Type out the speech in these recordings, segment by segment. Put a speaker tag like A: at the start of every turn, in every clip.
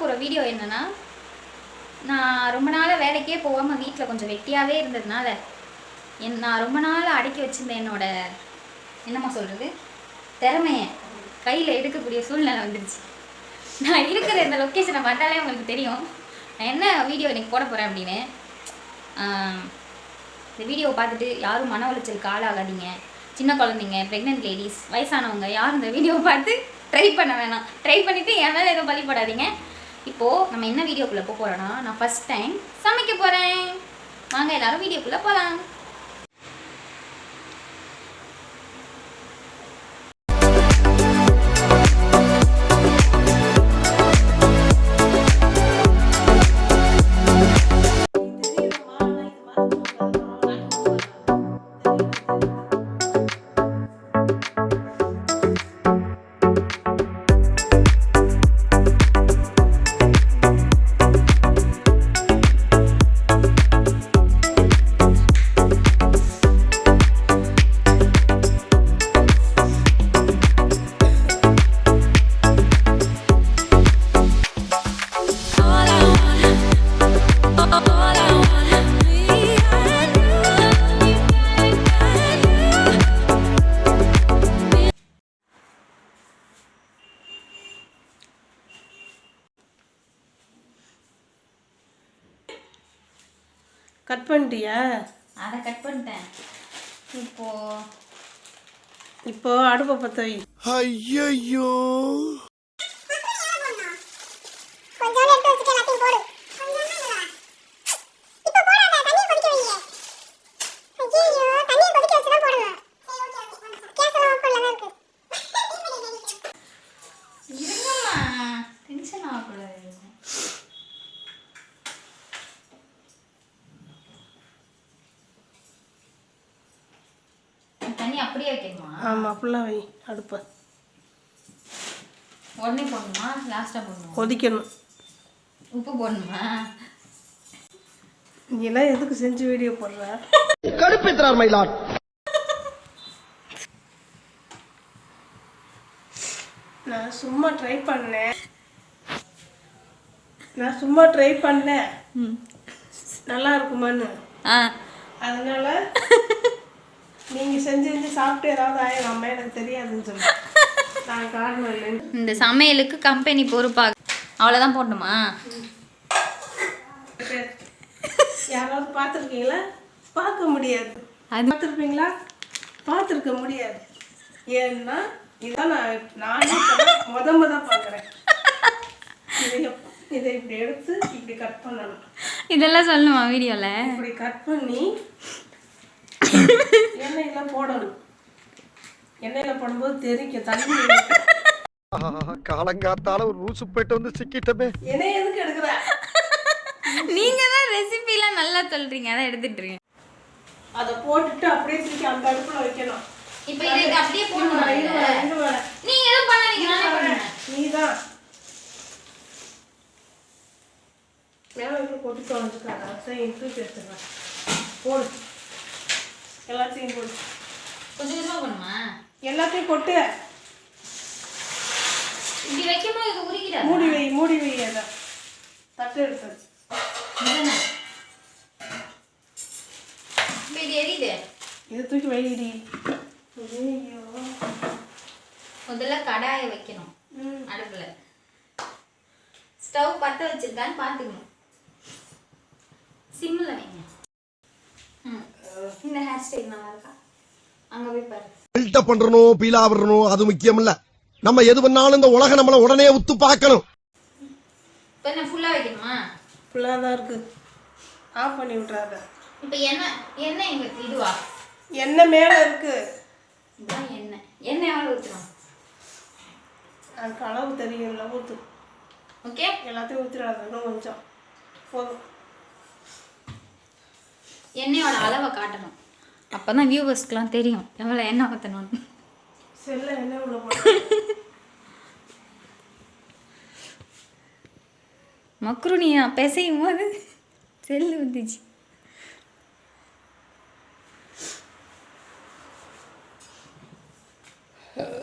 A: போகிற வீடியோ என்னென்னா, நான் ரொம்ப நாளாக வேலைக்கே போகாமல் வீட்டில் கொஞ்சம் வெட்டியாகவே இருந்ததுனால நான் ரொம்ப நாள் அடக்கி வச்சுருந்தேன் என்னோட என்னம்மா சொல்கிறது திறமையை கையில் எடுக்கக்கூடிய சூழ்நிலை வந்துருச்சு. நான் இருக்கிற இந்த லொக்கேஷனை பார்த்தாலே உங்களுக்கு தெரியும் நான் என்ன வீடியோ இன்றைக்கி போட போகிறேன் அப்படின்னு. இந்த வீடியோவை பார்த்துட்டு யாரும் மன உளைச்சலுக்கு ஆளாகாதீங்க. சின்ன குழந்தைங்க, ப்ரெக்னென்ட் லேடிஸ், வயசானவங்க யாரும் இந்த வீடியோவை பார்த்து ட்ரை பண்ண வேணாம். ட்ரை பண்ணிவிட்டு என் மேலே எதுவும் பழி போடாதீங்க. இப்போது நம்ம என்ன வீடியோக்குள்ளே போக போகிறோன்னா, நான் ஃபஸ்ட் டைம் சமைக்க போகிறேன். வாங்க எல்லோரும் வீடியோக்குள்ளே போகலாம்.
B: கட் பண்ணிட்டியா?
A: அதை கட் பண்ணிட்டேன்.
B: இப்போ அடுப்பை பற்ற வை.
C: ஐயோ
A: டென்ஷன் ஆகக்கூடாது. தண்ணி அப்படியே வைக்கணுமா?
B: ஆமாம், அப்படிலாம் வை அடுப்பை.
A: உடனே போடணுமா? லாஸ்ட்டாக போடணுமா?
B: கொதிக்கணும்.
A: உப்பு போடணுமா?
B: இதெல்லாம் எதுக்கு செஞ்சு வீடியோ போடுற?
C: கடுப்பேத்துறார் மயிலாட்.
B: நான் சும்மா ட்ரை பண்ணேன். நல்லா இருக்குமான்னு. அதனால நீங்கள் செஞ்சு சாப்பிட்டு ஏதாவது ஆயிரம் அம்மா எனக்கு தெரியாதுன்னு சொல்லி நான் காரணம் இல்லைன்னு.
A: இந்த சமையலுக்கு கம்பெனி பொறுப்பாக அவ்வளோதான் போடணுமா?
B: யாராவது பார்த்துருக்கீங்களா? பார்க்க முடியாது.
A: அது
B: பார்த்துருப்பீங்களா? பார்த்துருக்க முடியாது. ஏன்னா இதான் நானே முத பார்க்குறேன். இதை இப்படி எடுத்து இப்படி கட் பண்ணணும்.
A: இதெல்லாம் சொல்லணுமா வீடியோவில்?
B: இப்படி கட் பண்ணி எண்ணெயில் போடணும். எண்ணெயில் போடும்போது தெரிக்கும் தண்ணி.
C: காலங்காத்தால ஒரு ரூசு போயிட்டு வந்து சிக்கிட்டமே.
B: எண்ணெய் எதுக்கு எடுக்கிற?
A: நீங்க தான் ரெசிபிலாம் நல்லா சொல்றீங்க, அதான் எடுத்துட்டு இருக்கீங்க.
B: அதை போட்டுட்டு அப்படியே தூக்கி அந்த அடுப்புல வைக்கணும்.
A: இப்போ இதை அப்படியே போடணும். நீங்க எதுவும் பண்ணாதீங்க, நானே பண்றேன்.
B: நீதான் மேலே கொட்டி தொலைஞ்சுக்காத. அதையும் தூக்கி எடுத்துக்கலாம். போடு, எல்லாத்தையும் போடு.
A: கொஞ்சம் கொஞ்சமாக பண்ணுமா? எல்லாத்தையும்
B: கொட்டு.
A: இப்படி வைக்கும்போது இது உருகிடாது.
B: மூடி வை. அதை தட்டு எடுத்து
A: இப்போ இது எரியுது.
B: இதை தூக்கி வைடி.
A: முதல்ல கடாயை வைக்கணும் அடுப்புல. ஸ்டவ் பற்ற வச்சிருக்கான்னு பார்த்துக்கணும். சிம்மில் வைங்க. இந்த ஹேர் ஸ்டைல் நல்லா இருக்கா? அங்கே போய் பாரு.
C: பில்டப் பண்றணும், பீலா வரணும், அது முக்கியம் இல்ல. நம்ம எது பண்ணாலும் இந்த உலக நம்மள உடனே உத்து பார்க்கணும்.
A: இப்போ என்ன ஃபுல்லாக வைக்கணுமா?
B: ஃபுல்லாக தான் இருக்கு. ஆஃப் பண்ணி விட்றாத.
A: இப்போ எண்ணெய் எங்களுக்கு இதுவா?
B: எண்ணெய் மேலே இருக்கு.
A: இதுதான் எண்ணெய் எவ்வளோ ஊற்றணும்?
B: அதுக்கு அளவு தெரியும்ல, ஊற்று.
A: ஓகே,
B: எல்லாத்தையும் ஊற்றிடாத, இன்னும் கொஞ்சம் போதும்.
A: எண்ணெயோட அளவை காட்டணும், அப்போ தான் வியூவர்ஸ்க்குலாம் தெரியும் எவ்வளோ எண்ணெய் ஊற்றணும்னு.
B: செல்ல எண்ணெய் உள்ள போட்டு
A: மக்ருனியா பிசையும் போது செல்லு வந்துச்சு.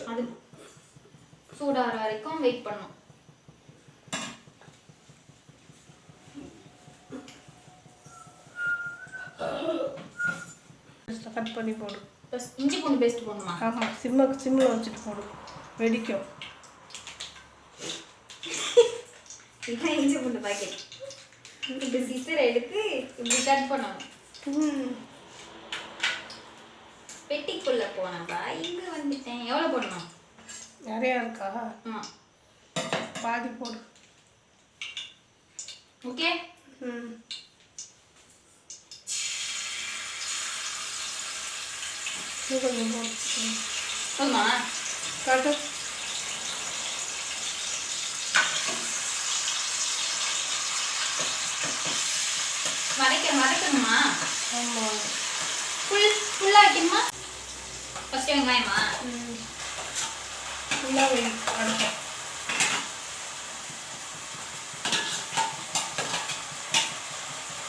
A: அது சூடாகிற வரைக்கும் வெயிட் பண்ணணும்.
B: கட் பண்ணி போடு.
A: இஞ்சி பூண்டு பேஸ்ட் போடணுமா?
B: ஆமாம், சிம்மில் வச்சுட்டு போடு, வெடிக்கும்.
A: இதுதான் இஞ்சி பூண்டு பாக்கெட். இப்படி சிசரை எடுத்து இப்படி கட் பண்ணணும். பெட்டிக்குள்ள போனப்பா இங்க வந்துட்டேன். எவ்வளோ போடணும்?
B: நிறையா இருக்கா?
A: ஆமாம்,
B: பாதி போடு.
A: ஓகே.
B: கொஞ்சம் போடு.
A: போதுமா?
B: காட்டு.
A: வதக்கணுமா?
B: ஆமாம்.
A: ஃபுல்லாக வைக்கணுமா? ஃபஸ்ட்டு வெங்காயமா?
B: ஃபுல்லாக வை. அடுப்பேன்.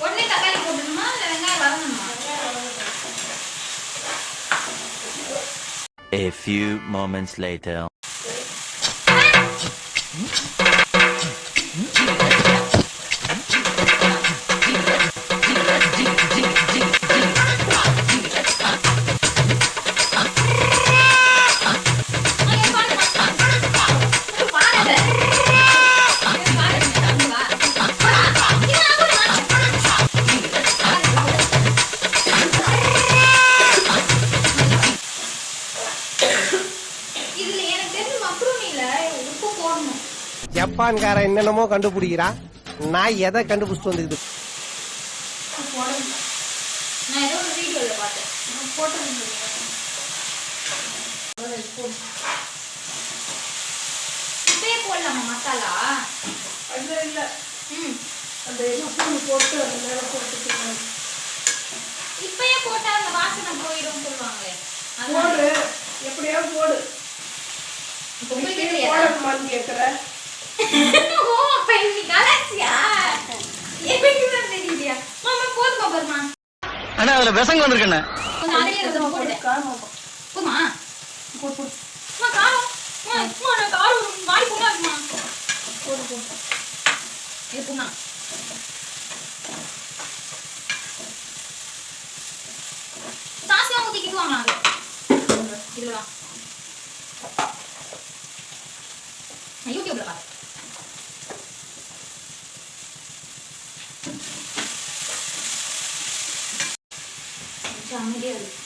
A: உடனே தக்காளி போடணுமா இல்லை வெங்காயம் வதங்கணுமா?
D: A few moments later.
E: ஜப்பான்காரன் என்னென்னமோ கண்டுபிடிக்கிறான், நான் எதை கண்டுபிடிச்சிட்டு வந்துக்குது.
A: நான் ஏதோ ஒரு வீடியோல பார்த்தேன். இப்பயே போடலாமா மசாலா?
B: அது இல்லை. அந்த மசாலா போட்டு அந்த மேலே போட்டுக்கலாம்.
A: இப்பயே போட்டா அந்த வாசனை போயிடும் சொல்லுவாங்களே.
B: போடு, எப்படியா போடு. போடணுமான்னு கேட்குற?
A: ஓ, அப்ப இன்னைக்கு கலாச்சியா? எனக்கு தான் தெரியலையா? மாமா போதுமா பாருமா.
E: ஆனா அதுல விசங்க வந்திருக்கேன்.
A: கொஞ்சம் அதிலே கொஞ்சம் போடு.
B: காரம்
A: போதுமா?
B: போடு போடு.
A: அம்மா காரம். அம்மா நான் காரம் வாய் போடாதுமா.
B: போடு போடு.
A: இருக்குமா? சாஸ்லாம் ஊத்திக்கிட்டு வாங்க அது. இதுதான். நான் யூடியூப்ல பார்த்தேன். அமைதியா இருக்கு.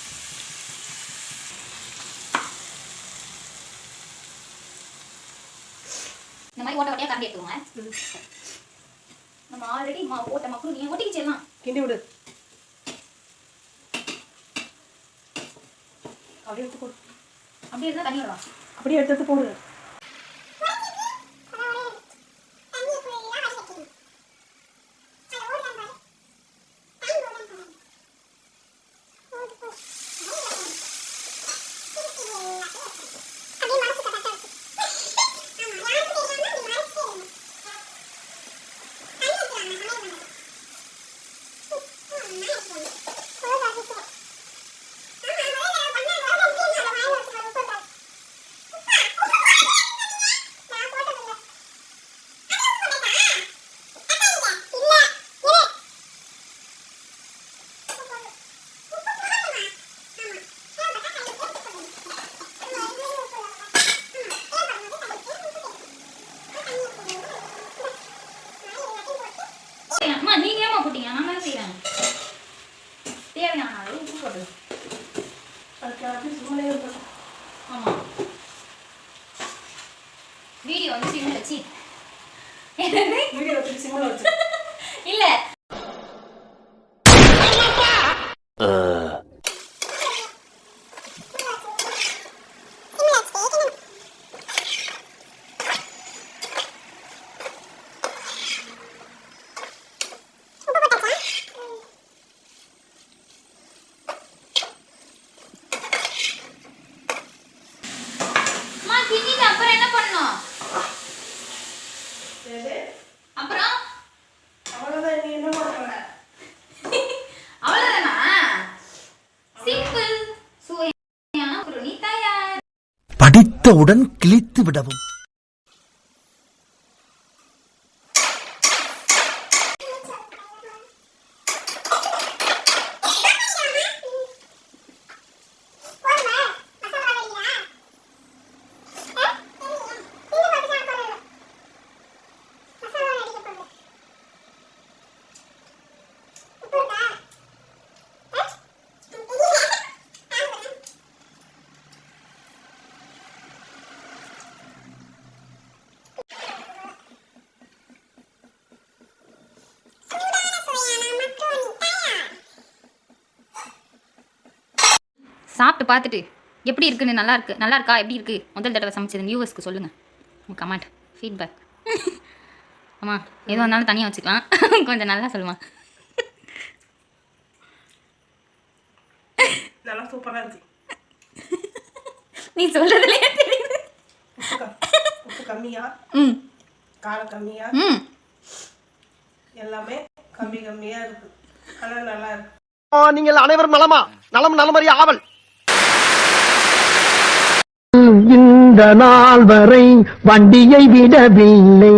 A: இந்த மாதிரி ஓட்ட ஓட்டையா கரண்டி எடுத்துக்கோங்க. நம்ம ஆல்ரெடி போட்ட மக்களும் நீ ஒட்டிக்கிச்சிடலாம்.
B: கிண்டி விடு. அப்படியே எடுத்து போடு.
A: அப்படியே இருந்தா தண்ணி விடலாம்.
B: அப்படியே எடுத்து போடு.
A: அம்மா நீங்க ஏமா போட்டீங்க? நான் தான் செய்யறேன். தேவையான அளவு உப்பு போடு. ஆமா, வீடியோ வந்து சிம்ல வச்சு
B: வீடியோ வச்சு சிம்ல வச்சு
A: இல்ல அப்புறம் என்ன பண்ணணும்? அப்புறம்
B: அவ்வளவுதான். நீ என்ன பண்ண போற?
A: அவ்வளவுதானா? சிம்பிள். சுவையான macaroni தயார்.
C: படித்தவுடன் கிழித்து விடவும்.
A: சாப்பிட்டு பார்த்துட்டு எப்படி இருக்குன்னு நல்லா இருக்கா எப்படி இருக்கு முதல் தடவை சமைச்சது வியூவர்ஸ்க்கு சொல்லுங்கள் உங்கள் கமெண்ட் ஃபீட்பேக். ஆமா எதுவும் இருந்தாலும் தனியாக வச்சுக்கலாம். கொஞ்சம் நல்லா சொல்லுமா.
B: நல்லா சூப்பராக இருக்கு.
A: நீ சொல்றதுலயே தெரியுது.
B: உப்பு கம்மியா, காரம் கம்மியா, எல்லாமே கம்மியா இருக்கு. ஆனால் நல்லா இருக்கு.
C: நீங்கள் அனைவரும் நலமா? நலம் நலமறி ஆவல். இந்த நாள் வரை வண்டியை விடவில்லை.